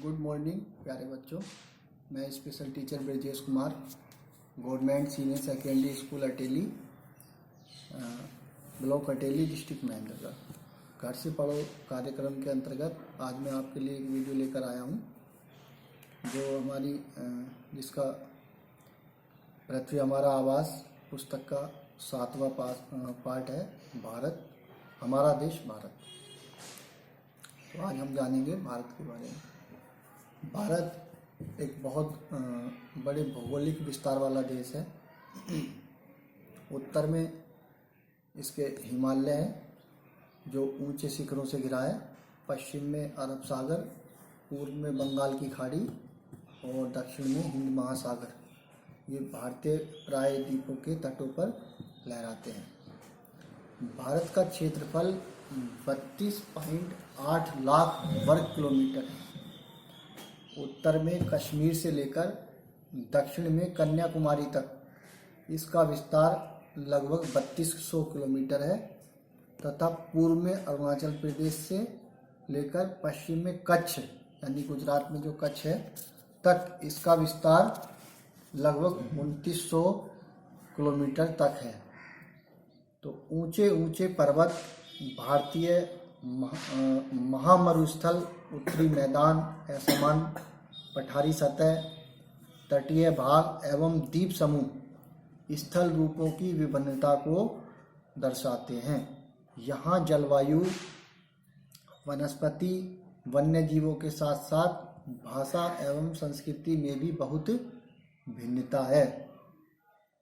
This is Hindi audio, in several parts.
गुड मॉर्निंग प्यारे बच्चों। मैं special teacher Brajesh Kumar, government senior secondary school Ateli, block Ateli, district Mahendragarh. घर से पढ़ो कार्यक्रम के अंतर्गत आज मैं आपके लिए एक वीडियो लेकर आया हूं, जो हमारी जिसका पृथ्वी हमारा आवास पुस्तक का 7वां पार्ट है, भारत हमारा देश भारत। तो आज हम जानेंगे भारत के बारे में। भारत एक बहुत बड़े भौगोलिक विस्तार वाला देश है। उत्तर में इसके हिमालय है जो ऊंचे शिखरों से घिरा है, पश्चिम में अरब सागर, पूर्व में बंगाल की खाड़ी और दक्षिण में हिंद महासागर। ये भारतीय प्रायद्वीपों के तटों पर लहराते हैं। भारत का क्षेत्रफल 32.8 लाख वर्ग किलोमीटर है। उत्तर में कश्मीर से लेकर दक्षिण में कन्याकुमारी तक इसका विस्तार लगभग 3200 किलोमीटर है, तथा पूर्व में अरुणाचल प्रदेश से लेकर पश्चिम में कच्छ यानी गुजरात में जो कच्छ है तक इसका विस्तार लगभग 2900 किलोमीटर तक है। तो ऊंचे ऊंचे पर्वत, भारतीय महामरुस्थल, उत्तरी मैदान, असमान पठारी सतह, तटीय भाग एवं द्वीप समूह स्थल रूपों की विभिन्नता को दर्शाते हैं। यहाँ जलवायु, वनस्पति, वन्य जीवों के साथ साथ भाषा एवं संस्कृति में भी बहुत भिन्नता है।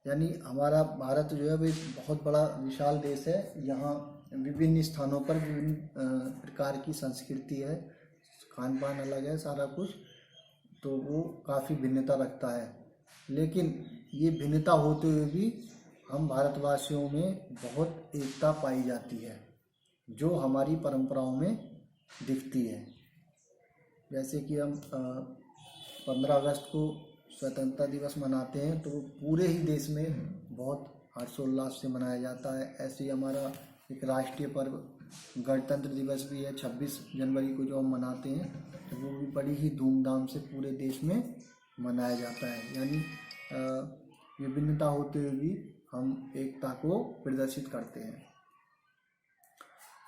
यानी हमारा भारत जो है वो बहुत बड़ा विशाल देश है। यहाँ विभिन्न स्थानों पर विभिन्न प्रकार की संस्कृति है, खान पान अलग है, सारा कुछ, तो वो काफ़ी भिन्नता रखता है। लेकिन ये भिन्नता होते हुए भी हम भारतवासियों में बहुत एकता पाई जाती है, जो हमारी परंपराओं में दिखती है। जैसे कि हम 15 अगस्त को स्वतंत्रता दिवस मनाते हैं, तो पूरे ही देश में बहुत हर्षोल्लास से मनाया जाता है। ऐसे ही हमारा एक राष्ट्रीय पर्व गणतंत्र दिवस भी है, 26 जनवरी को जो हम मनाते हैं, तो वो भी बड़ी ही धूमधाम से पूरे देश में मनाया जाता है। यानी विभिन्नता होते हुए भी हम एकता को प्रदर्शित करते हैं।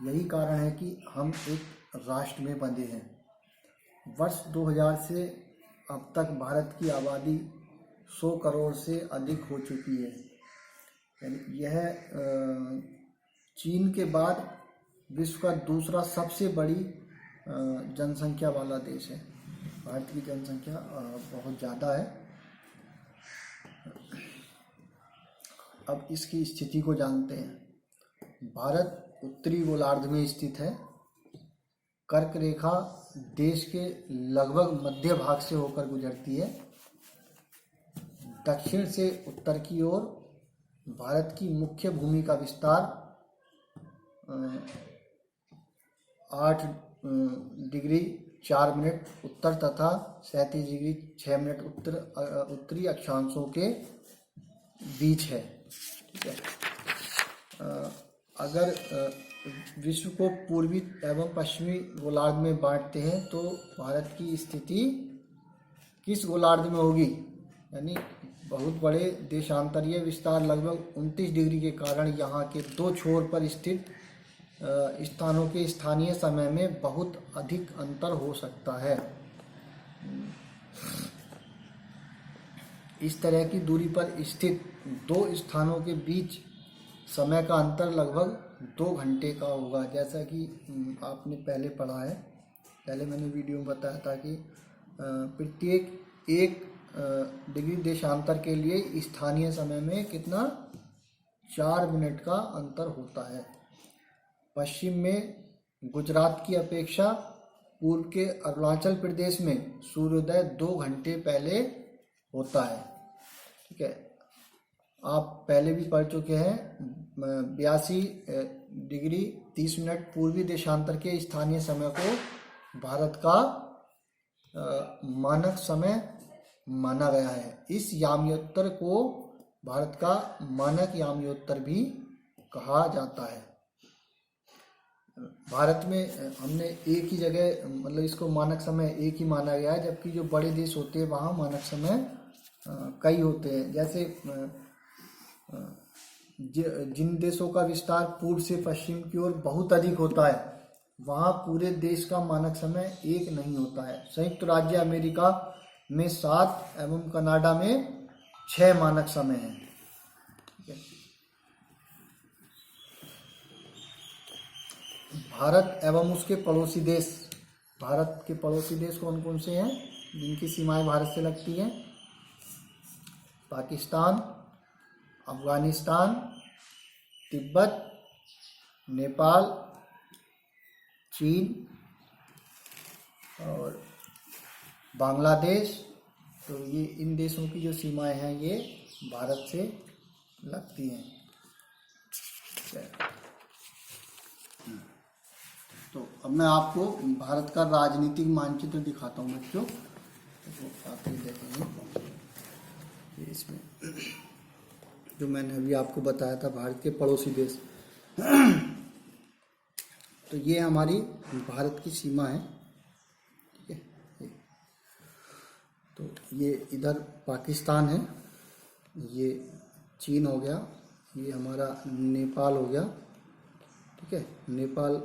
यही कारण है कि हम एक राष्ट्र में बंधे हैं। वर्ष 2000 से अब तक भारत की आबादी 100 करोड़ से अधिक हो चुकी है। यानी यह चीन के बाद विश्व का दूसरा सबसे बड़ी जनसंख्या वाला देश है। भारत की जनसंख्या बहुत ज़्यादा है। अब इसकी स्थिति को जानते हैं। भारत उत्तरी गोलार्ध में स्थित है। कर्क रेखा देश के लगभग मध्य भाग से होकर गुजरती है। दक्षिण से उत्तर की ओर भारत की मुख्य भूमि का विस्तार 8 डिग्री 4 मिनट उत्तर तथा 37 डिग्री 6 मिनट उत्तरी अक्षांशों के बीच है। ठीक है। अगर विश्व को पूर्वी एवं पश्चिमी गोलार्ध में बांटते हैं तो भारत की स्थिति किस गोलार्ध में होगी? यानी बहुत बड़े देशांतरीय विस्तार लगभग 29 डिग्री के कारण यहाँ के दो छोर पर स्थित स्थानों के स्थानीय समय में बहुत अधिक अंतर हो सकता है। इस तरह की दूरी पर स्थित दो स्थानों के बीच समय का अंतर लगभग 2 घंटे का होगा। जैसा कि आपने पहले पढ़ा है, पहले मैंने वीडियो में बताया था कि प्रत्येक 1 डिग्री देशांतर के लिए स्थानीय समय में कितना 4 मिनट का अंतर होता है। पश्चिम में गुजरात की अपेक्षा पूर्व के अरुणाचल प्रदेश में सूर्योदय 2 घंटे पहले होता है। ठीक है, आप पहले भी पढ़ चुके हैं। 82 डिग्री 30 मिनट पूर्वी देशांतर के स्थानीय समय को भारत का मानक समय माना गया है। इस याम्योत्तर को भारत का मानक याम्योत्तर भी कहा जाता है। भारत में हमने एक ही जगह मतलब इसको मानक समय एक ही माना गया है, जबकि जो बड़े देश होते हैं वहाँ मानक समय कई होते हैं। जैसे जिन देशों का विस्तार पूर्व से पश्चिम की ओर बहुत अधिक होता है वहाँ पूरे देश का मानक समय एक नहीं होता है। संयुक्त राज्य अमेरिका में 7 एवं कनाडा में 6 मानक समय हैं। ठीक है। भारत एवं उसके पड़ोसी देश, भारत के पड़ोसी देश कौन कौन से हैं जिनकी सीमाएं भारत से लगती हैं? पाकिस्तान, अफगानिस्तान, तिब्बत, नेपाल, चीन और बांग्लादेश। तो ये इन देशों की जो सीमाएं हैं ये भारत से लगती हैं। तो अब मैं आपको भारत का राजनीतिक मानचित्र दिखाता हूँ बच्चों, तो आप ये देखेंगे ये इसमें जो मैंने अभी आपको बताया था भारत के पड़ोसी देश। तो ये हमारी भारत की सीमा है। ठीक है। तो ये इधर पाकिस्तान है, ये चीन हो गया, ये हमारा नेपाल हो गया। ठीक है। नेपाल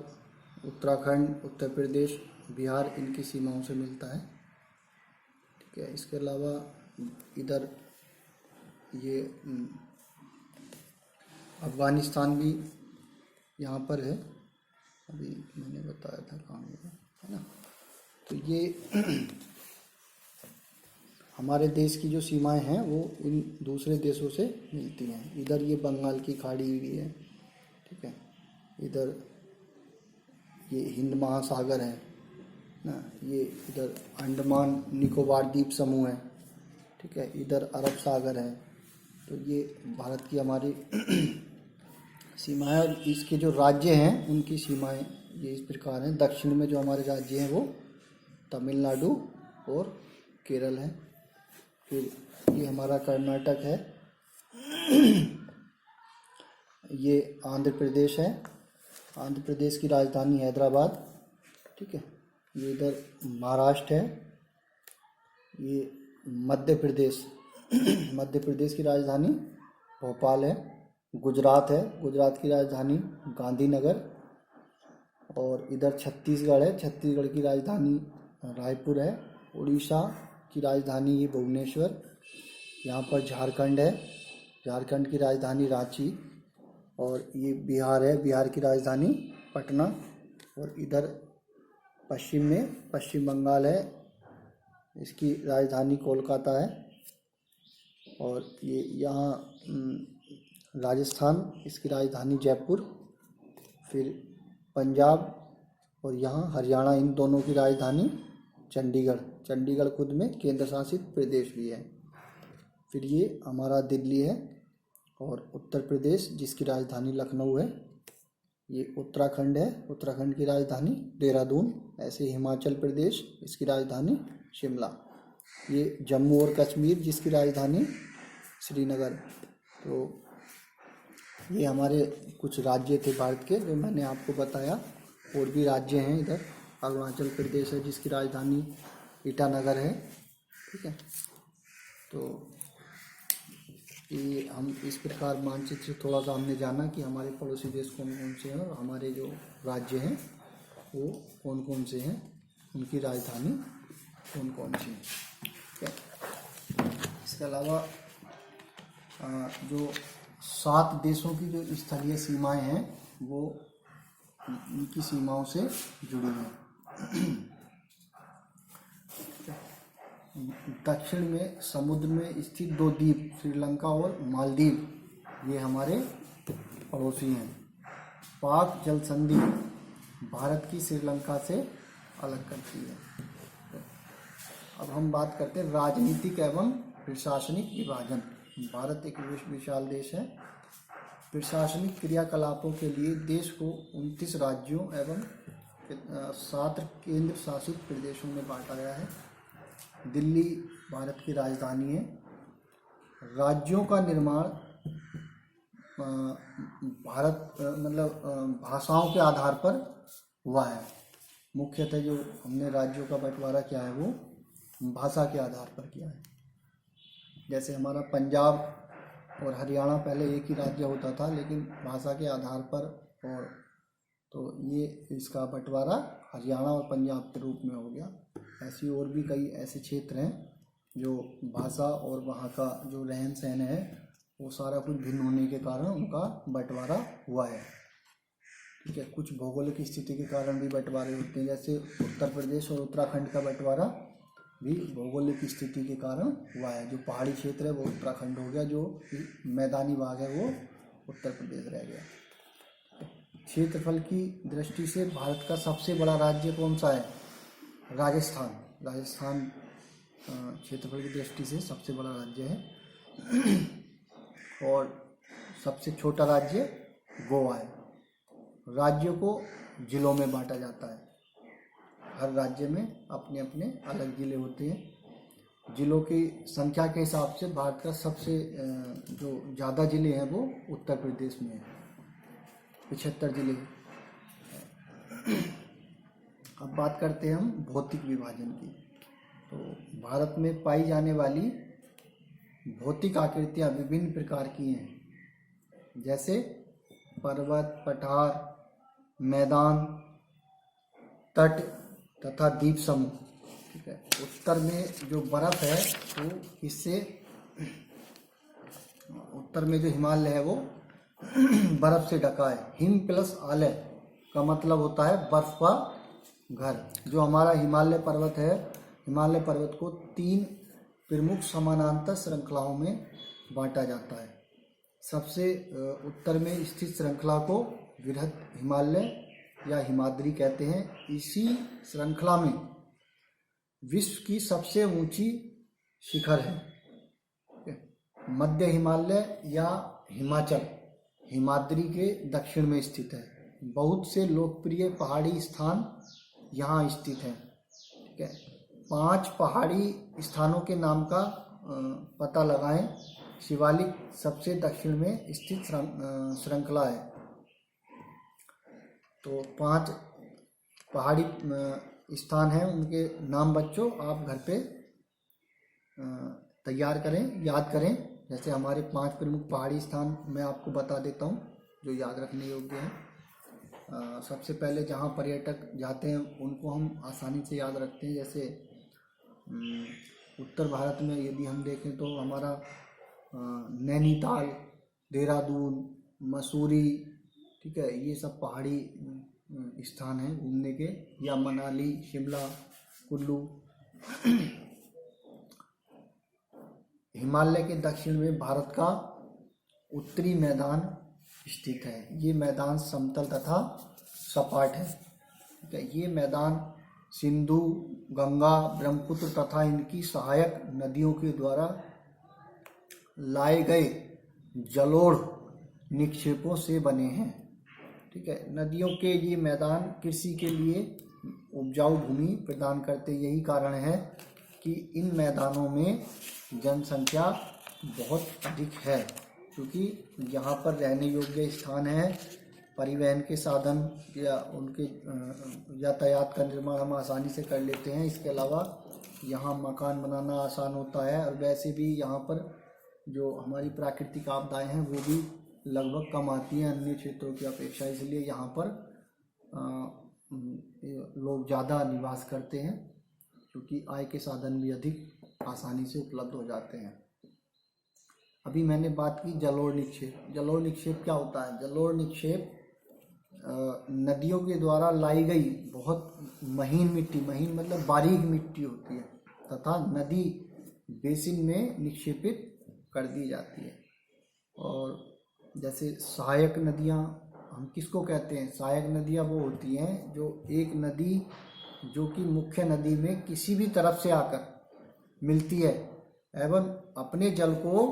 उत्तराखंड, उत्तर प्रदेश, बिहार इनकी सीमाओं से मिलता है। ठीक है। इसके अलावा इधर ये अफगानिस्तान भी यहाँ पर है, अभी मैंने बताया था कहाँ है ना। तो ये हमारे देश की जो सीमाएं हैं वो इन दूसरे देशों से मिलती हैं। इधर ये बंगाल की खाड़ी भी है। ठीक है। इधर ये हिंद महासागर है ना, ये इधर अंडमान निकोबार द्वीप समूह है। ठीक है। इधर अरब सागर है। तो ये भारत की हमारी सीमा है। और इसके जो राज्य हैं उनकी सीमाएं ये इस प्रकार हैं। दक्षिण में जो हमारे राज्य हैं वो तमिलनाडु और केरल है। फिर ये हमारा कर्नाटक है, ये आंध्र प्रदेश है, आंध्र प्रदेश की राजधानी हैदराबाद। ठीक है। ये इधर महाराष्ट्र है, ये मध्य प्रदेश मध्य प्रदेश की राजधानी भोपाल है। गुजरात है, गुजरात की राजधानी गांधीनगर। और इधर छत्तीसगढ़ है, छत्तीसगढ़ की राजधानी रायपुर है। उड़ीसा की राजधानी ये भुवनेश्वर। यहाँ पर झारखंड है, झारखंड की राजधानी रांची। और ये बिहार है, बिहार की राजधानी पटना। और इधर पश्चिम में पश्चिम बंगाल है, इसकी राजधानी कोलकाता है। और ये यहाँ राजस्थान, इसकी राजधानी जयपुर। फिर पंजाब और यहाँ हरियाणा, इन दोनों की राजधानी चंडीगढ़। चंडीगढ़ खुद में केंद्र शासित प्रदेश भी है। फिर ये हमारा दिल्ली है। और उत्तर प्रदेश जिसकी राजधानी लखनऊ है। ये उत्तराखंड है, उत्तराखंड की राजधानी देहरादून। ऐसे हिमाचल प्रदेश, इसकी राजधानी शिमला। ये जम्मू और कश्मीर जिसकी राजधानी श्रीनगर। तो ये हमारे कुछ राज्य थे भारत के जो मैंने आपको बताया। और भी राज्य हैं, इधर अरुणाचल प्रदेश है जिसकी राजधानी ईटानगर है। ठीक है। तो ये हम इस प्रकार मानचित्र थोड़ा सा हमने जाना कि हमारे पड़ोसी देश कौन कौन से हैं और हमारे जो राज्य हैं वो कौन कौन से हैं, उनकी राजधानी कौन कौन सी है। ठीक है। इसके अलावा जो 7 देशों की जो स्थलीय सीमाएं हैं वो उनकी सीमाओं से जुड़ी हैं। दक्षिण में समुद्र में स्थित 2 द्वीप श्रीलंका और मालदीव ये हमारे पड़ोसी हैं। पाक जल संधि भारत की श्रीलंका से अलग करती है। अब हम बात करते हैं राजनीतिक एवं प्रशासनिक विभाजन। भारत एक विशाल देश है। प्रशासनिक क्रियाकलापों के लिए देश को 29 राज्यों एवं 7 केंद्र शासित प्रदेशों में बांटा गया है। दिल्ली भारत की राजधानी है। राज्यों का निर्माण भारत भाषाओं के आधार पर हुआ है। मुख्यतः जो हमने राज्यों का बंटवारा किया है वो भाषा के आधार पर किया है। जैसे हमारा पंजाब और हरियाणा पहले एक ही राज्य होता था, लेकिन भाषा के आधार पर, और तो ये इसका बंटवारा हरियाणा और पंजाब के रूप में हो गया। ऐसी और भी कई ऐसे क्षेत्र हैं जो भाषा और वहाँ का जो रहन सहन है वो सारा कुछ भिन्न होने के कारण उनका बंटवारा हुआ है। ठीक है, कुछ भौगोलिक स्थिति के कारण भी बंटवारे होते हैं। जैसे उत्तर प्रदेश और उत्तराखंड का बंटवारा भी भौगोलिक स्थिति के कारण हुआ है। जो पहाड़ी क्षेत्र है वो उत्तराखंड हो गया, जो मैदानी भाग है वो उत्तर प्रदेश रह गया। क्षेत्रफल की दृष्टि से भारत का सबसे बड़ा राज्य कौन सा है? राजस्थान। राजस्थान क्षेत्रफल की दृष्टि से सबसे बड़ा राज्य है। और सबसे छोटा राज्य गोवा है। राज्यों को जिलों में बांटा जाता है। हर राज्य में अपने अपने अलग जिले होते हैं। जिलों की संख्या के हिसाब से भारत का सबसे जो ज़्यादा जिले हैं वो उत्तर प्रदेश में है, 75 जिले। अब बात करते हैं हम भौतिक विभाजन की। तो भारत में पाई जाने वाली भौतिक आकृतियाँ विभिन्न प्रकार की हैं, जैसे पर्वत, पठार, मैदान, तट तथा द्वीप समूह। ठीक है, उत्तर में जो बर्फ है वो इससे, उत्तर में जो हिमालय है वो बर्फ से ढका है। हिम प्लस आलय का मतलब होता है बर्फ का घर। जो हमारा हिमालय पर्वत है, हिमालय पर्वत को 3 प्रमुख समानांतर श्रृंखलाओं में बांटा जाता है। सबसे उत्तर में स्थित श्रृंखला को वृहद हिमालय या हिमाद्री कहते हैं। इसी श्रृंखला में विश्व की सबसे ऊंची शिखर है मध्य हिमालय या हिमाचल, हिमाद्री के दक्षिण में स्थित है। बहुत से लोकप्रिय पहाड़ी स्थान यहाँ स्थित हैं। ठीक है, 5 पहाड़ी स्थानों के नाम का पता लगाएं। शिवालिक सबसे दक्षिण में स्थित श्रृंखला है। तो 5 पहाड़ी स्थान हैं, उनके नाम बच्चों आप घर पे तैयार करें, याद करें। जैसे हमारे 5 प्रमुख पहाड़ी स्थान मैं आपको बता देता हूँ जो याद रखने योग्य हैं। सबसे पहले जहाँ पर्यटक जाते हैं उनको हम आसानी से याद रखते हैं। जैसे उत्तर भारत में यदि हम देखें तो हमारा नैनीताल, देहरादून, मसूरी, ठीक है, ये सब पहाड़ी स्थान हैं घूमने के, या मनाली, शिमला, कुल्लू। हिमालय के दक्षिण में भारत का उत्तरी मैदान स्थित है। ये मैदान समतल तथा सपाट है। ठीक है, ये मैदान सिंधु, गंगा, ब्रह्मपुत्र तथा इनकी सहायक नदियों के द्वारा लाए गए जलोढ़ निक्षेपों से बने हैं। ठीक है, नदियों के ये मैदान कृषि के लिए उपजाऊ भूमि प्रदान करते। यही कारण है कि इन मैदानों में जनसंख्या बहुत अधिक है, क्योंकि यहाँ पर रहने योग्य स्थान है। परिवहन के साधन या उनके यातायात का निर्माण हम आसानी से कर लेते हैं। इसके अलावा यहाँ मकान बनाना आसान होता है, और वैसे भी यहाँ पर जो हमारी प्राकृतिक आपदाएं हैं वो भी लगभग कम आती हैं अन्य क्षेत्रों की अपेक्षा। इसलिए यहाँ पर लोग ज़्यादा निवास करते हैं, क्योंकि आय के साधन भी अधिक आसानी से उपलब्ध हो जाते हैं। अभी मैंने बात की जलोढ़ निक्षेप। जलोढ़ निक्षेप क्या होता है? जलोढ़ निक्षेप नदियों के द्वारा लाई गई बहुत महीन मिट्टी, महीन मतलब बारीक मिट्टी होती है, तथा नदी बेसिन में निक्षेपित कर दी जाती है। और जैसे सहायक नदियाँ हम किसको कहते हैं? सहायक नदियाँ वो होती हैं जो एक नदी जो कि मुख्य नदी में किसी भी तरफ से आकर मिलती है एवं अपने जल को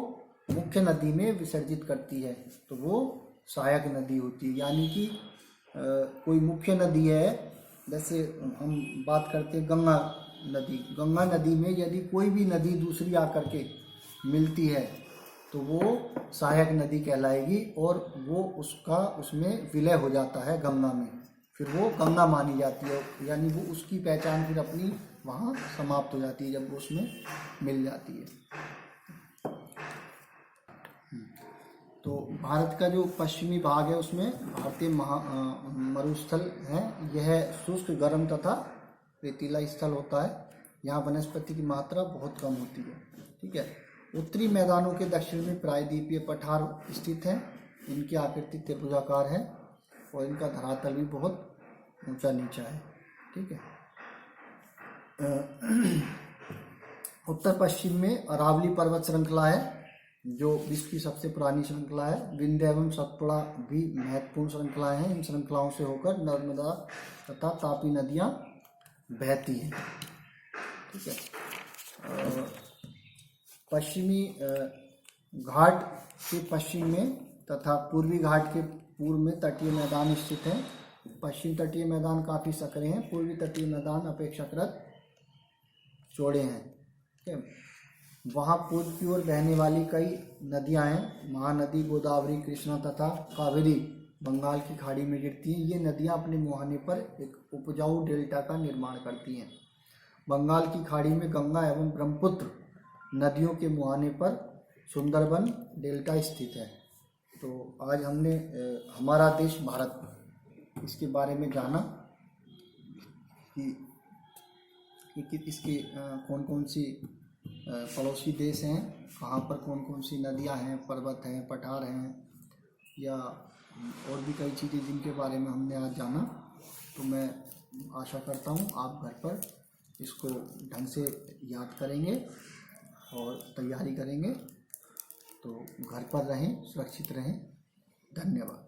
मुख्य नदी में विसर्जित करती है, तो वो सहायक नदी होती है। यानी कि कोई मुख्य नदी है, जैसे हम बात करते हैं गंगा नदी। गंगा नदी में यदि कोई भी नदी दूसरी आकर के मिलती है तो वो सहायक नदी कहलाएगी, और वो उसमें विलय हो जाता है गंगा में। फिर वो गंगा मानी जाती है, यानी वो उसकी पहचान फिर अपनी वहाँ समाप्त हो जाती है जब वो उसमें मिल जाती है। तो भारत का जो पश्चिमी भाग है उसमें भारतीय मरुस्थल है। यह शुष्क, गर्म तथा रेतीला स्थल होता है। यहाँ वनस्पति की मात्रा बहुत कम होती है। ठीक है। उत्तरी मैदानों के दक्षिण में प्रायद्वीपीय पठार स्थित हैं। इनकी आकृति त्रिभुजाकार है और इनका धरातल भी बहुत ऊंचा नीचा है। ठीक है। उत्तर पश्चिम में अरावली पर्वत श्रृंखला है जो विश्व की सबसे पुरानी श्रृंखला है। विंध्य एवं सतपुड़ा भी महत्वपूर्ण श्रृंखलाएं हैं। इन श्रृंखलाओं से होकर नर्मदा तथा तापी नदियां बहती हैं। ठीक है। पश्चिमी घाट के पश्चिम में तथा पूर्वी घाट के पूर्व में तटीय मैदान स्थित हैं। पश्चिम तटीय मैदान काफ़ी संकरे हैं, पूर्वी तटीय मैदान अपेक्षाकृत चौड़े हैं। ठीक है। वहाँ पूर्व की ओर बहने वाली कई नदियाँ हैं। महानदी, गोदावरी, कृष्णा तथा कावेरी बंगाल की खाड़ी में गिरती हैं। ये नदियाँ अपने मुहाने पर एक उपजाऊ डेल्टा का निर्माण करती हैं। बंगाल की खाड़ी में गंगा एवं ब्रह्मपुत्र नदियों के मुहाने पर सुंदरबन डेल्टा स्थित है। तो आज हमने हमारा देश भारत, इसके बारे में जाना कि इसके कौन कौन सी पड़ोसी देश हैं, कहाँ पर कौन कौन सी नदियाँ हैं, पर्वत हैं, पठार हैं, या और भी कई चीज़ें जिनके बारे में हमने आज जाना। तो मैं आशा करता हूँ आप घर पर इसको ढंग से याद करेंगे और तैयारी करेंगे। तो घर पर रहें, सुरक्षित रहें। धन्यवाद।